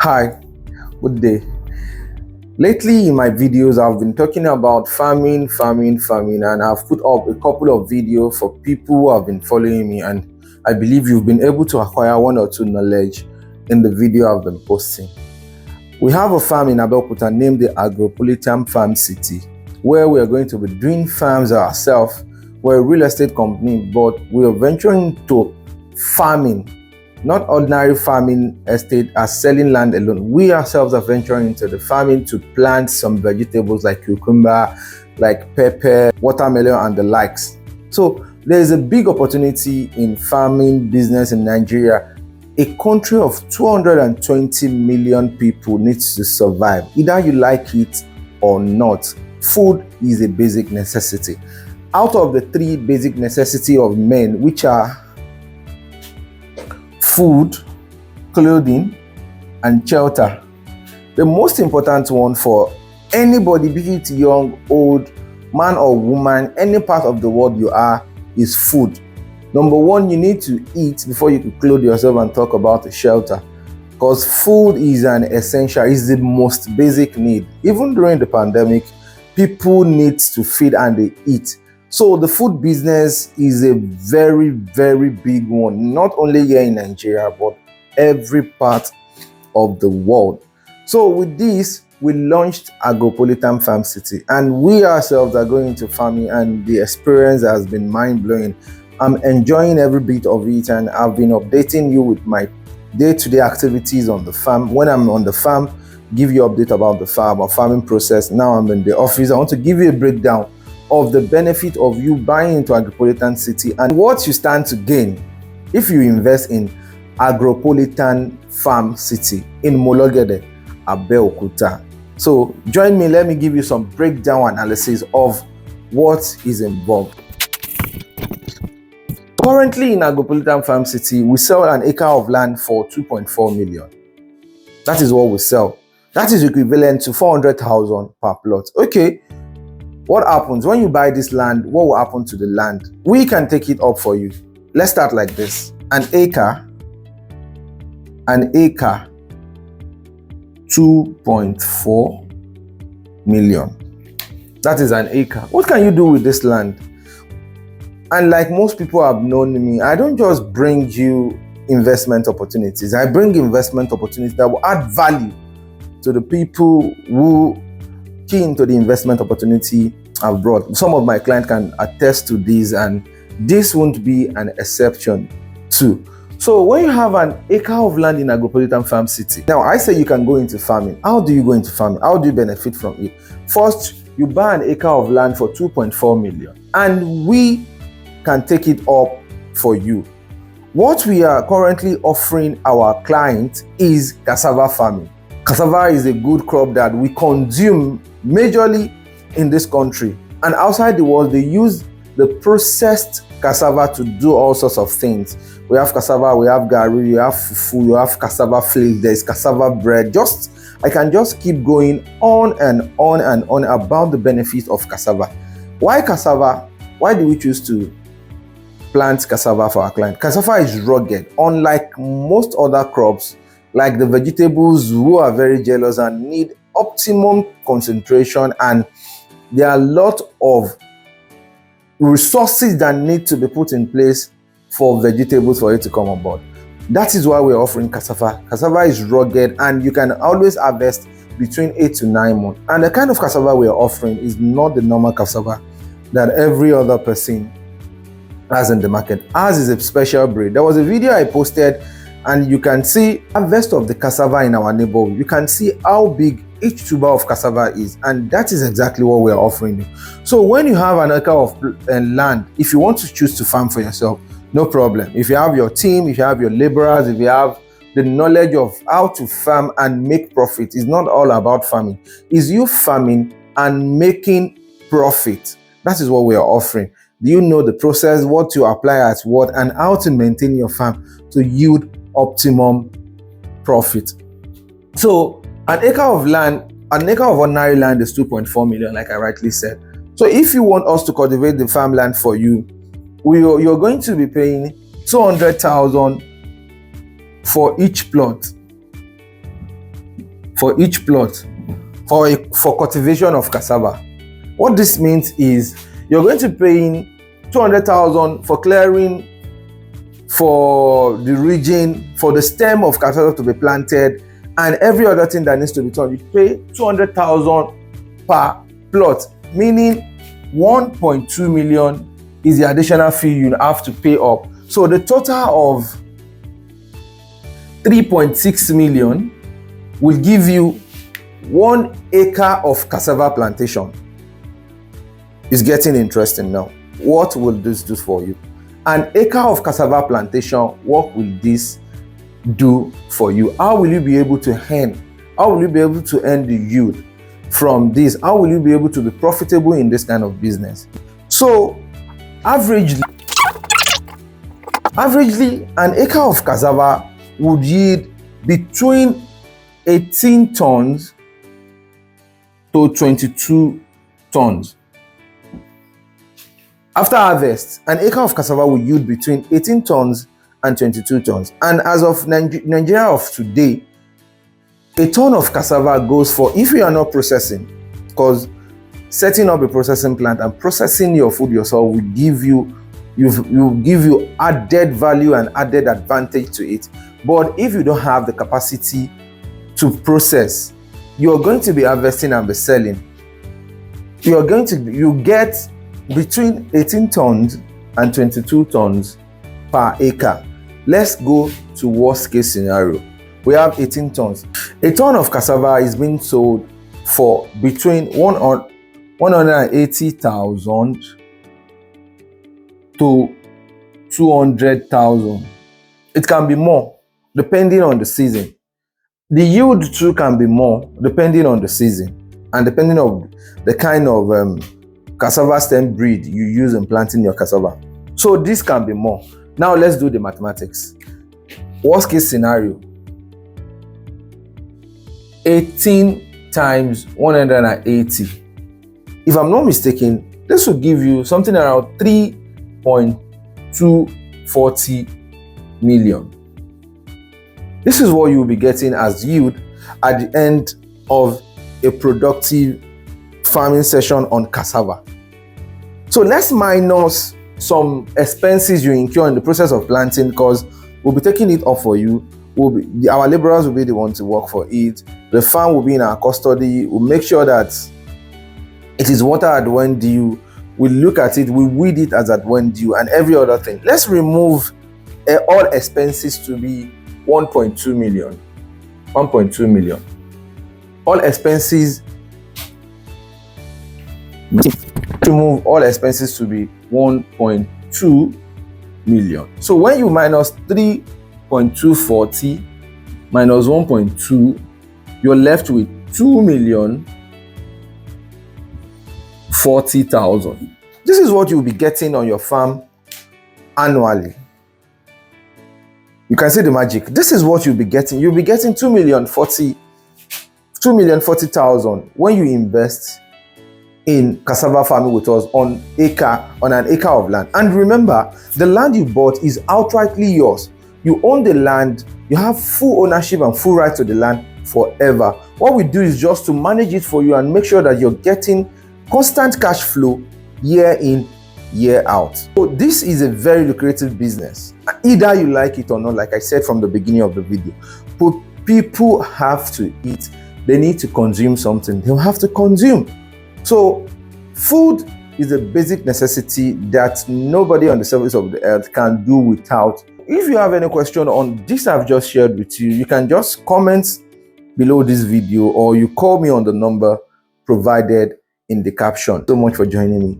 Hi, good day. Lately in my videos, I've been talking about farming, and I've put up a couple of videos for people who have been following me, and I believe you've been able to acquire one or two knowledge in the video I've been posting. We have a farm in Abeokuta named the AGROPOLITAN FARM CITY, where we are going to be doing farms ourselves. We're a real estate company, but we are venturing into farming. Not ordinary farming estate as selling land alone. We ourselves are venturing into the farming to plant some vegetables like cucumber, like pepper, watermelon, and the likes. So there is a big opportunity in farming business in Nigeria. A country of 220 million people needs to survive. Either you like it or not, food is a basic necessity. Out of the three basic necessities of men, which are food, clothing, and shelter, the most important one for anybody, be it young, old, man or woman, any part of the world you are, is food. Number one, you need to eat before you can clothe yourself and talk about the shelter, because food is an essential, is the most basic need. Even during the pandemic, people need to feed and they eat. So the food business is a very, very big one, not only here in Nigeria, but every part of the world. So with this, we launched AGROPOLITAN FARM CITY, and we ourselves are going into farming, and the experience has been mind-blowing. I'm enjoying every bit of it, and I've been updating you with my day-to-day activities on the farm. When I'm on the farm, give you update about the farm or farming process. Now I'm in the office, I want to give you a breakdown of the benefit of you buying into AGROPOLITAN CITY and what you stand to gain if you invest in AGROPOLITAN FARM CITY in Mologede, Abeokuta. So join me, let me give you some breakdown analysis of what is involved. Currently in AGROPOLITAN FARM CITY, we sell an acre of land for 2.4 million. That is what we sell. That is equivalent to 400,000 per plot. Okay. What happens when you buy this land? What will happen to the land? We can take it up for you. Let's start like this. An acre, 2.4 million. That is an acre. What can you do with this land? And like most people have known me, I don't just bring you investment opportunities. I bring investment opportunities that will add value to the people who key into the investment opportunity I've brought. Some of my clients can attest to this, and this won't be an exception too. So when you have an acre of land in AGROPOLITAN FARM CITY, now I say you can go into farming. How do you go into farming? How do you benefit from it? First, you buy an acre of land for 2.4 million, and we can take it up for you. What we are currently offering our clients is cassava farming. Cassava is a good crop that we consume majorly in this country, and outside the world they use the processed cassava to do all sorts of things. We have cassava, we have gari, we have fufu, you have cassava flakes, there's cassava bread. I can just keep going on and on and on about the benefits of cassava. Why cassava? Why do we choose to plant cassava for our client? Cassava is rugged, unlike most other crops, like the vegetables, who are very jealous and need optimum concentration, and there are a lot of resources that need to be put in place for vegetables for it to come on board. That is why we're offering cassava. Cassava is rugged, and you can always harvest between 8 to 9 months. And the kind of cassava we're offering is not the normal cassava that every other person has in the market. Ours is a special breed. There was a video I posted, and you can see harvest of the cassava in our neighborhood. You can see how big each tuber of cassava is, and that is exactly what we are offering you. So when you have an acre of land, if you want to choose to farm for yourself, no problem. If you have your team, if you have your laborers, if you have the knowledge of how to farm and make profit, it's not all about farming. It's you farming and making profit. That is what we are offering. Do you know the process, what to apply at what, and how to maintain your farm to yield optimum profit? So an acre of ordinary land is 2.4 million, like I rightly said. So if you want us to cultivate the farmland for you, you're going to be paying 200,000 for each plot. for each plot for cultivation of cassava. What this means is you're going to pay in 200,000 for clearing for the region, for the stem of cassava to be planted, and every other thing that needs to be done. You pay 200,000 per plot, meaning 1.2 million is the additional fee you have to pay up. So the total of 3.6 million will give you 1 acre of cassava plantation. It's getting interesting now. What will this do for you? An acre of cassava plantation, what will this do for you? How will you be able to earn? How will you be able to earn the yield from this? How will you be able to be profitable in this kind of business? So averagely an acre of cassava would yield between 18 tons to 22 tons. After harvest, an acre of cassava will yield between 18 tons and 22 tons. And as of Nigeria of today, a ton of cassava goes for, if you are not processing, because setting up a processing plant and processing your food yourself will give you added value and added advantage to it. But if you don't have the capacity to process, you're going to be harvesting and be selling. You get between 18 tons and 22 tons per acre. Let's go to worst case scenario. We have 18 tons. A ton of cassava is being sold for between 180,000 to 200,000. It can be more depending on the season. The yield too can be more depending on the season and depending on the kind of cassava stem breed you use in planting your cassava. So this can be more. Now let's do the mathematics. Worst case scenario, 18 times 180. If I'm not mistaken, this will give you something around 3.240 million. This is what you'll be getting as yield at the end of a productive farming session on cassava. So let's minus some expenses you incur in the process of planting, because we'll be taking it up for you. Our laborers will be the ones to work for it. The farm will be in our custody. We'll make sure that it is watered at when due. We'll look at it, we weed it as at when due, and every other thing. Let's remove all expenses to be 1.2 million. 1.2 million. All expenses, remove all expenses to be 1.2 million. So when you minus 3.240 minus 1.2, you're left with 2,040,000. This is what you'll be getting on your farm annually. You can see the magic. This is what you'll be getting. You'll be getting 2,040,000 when you invest in cassava farming with us on an acre of land. And remember, the land you bought is outrightly yours. You own the land, you have full ownership and full right to the land forever. What we do is just to manage it for you and make sure that you're getting constant cash flow year in, year out. So this is a very lucrative business. Either you like it or not, like I said from the beginning of the video. But people have to eat. They need to consume something. They'll have to consume. So food is a basic necessity that nobody on the surface of the earth can do without. If you have any question on this I've just shared with you, you can just comment below this video or you call me on the number provided in the caption. So much for joining me.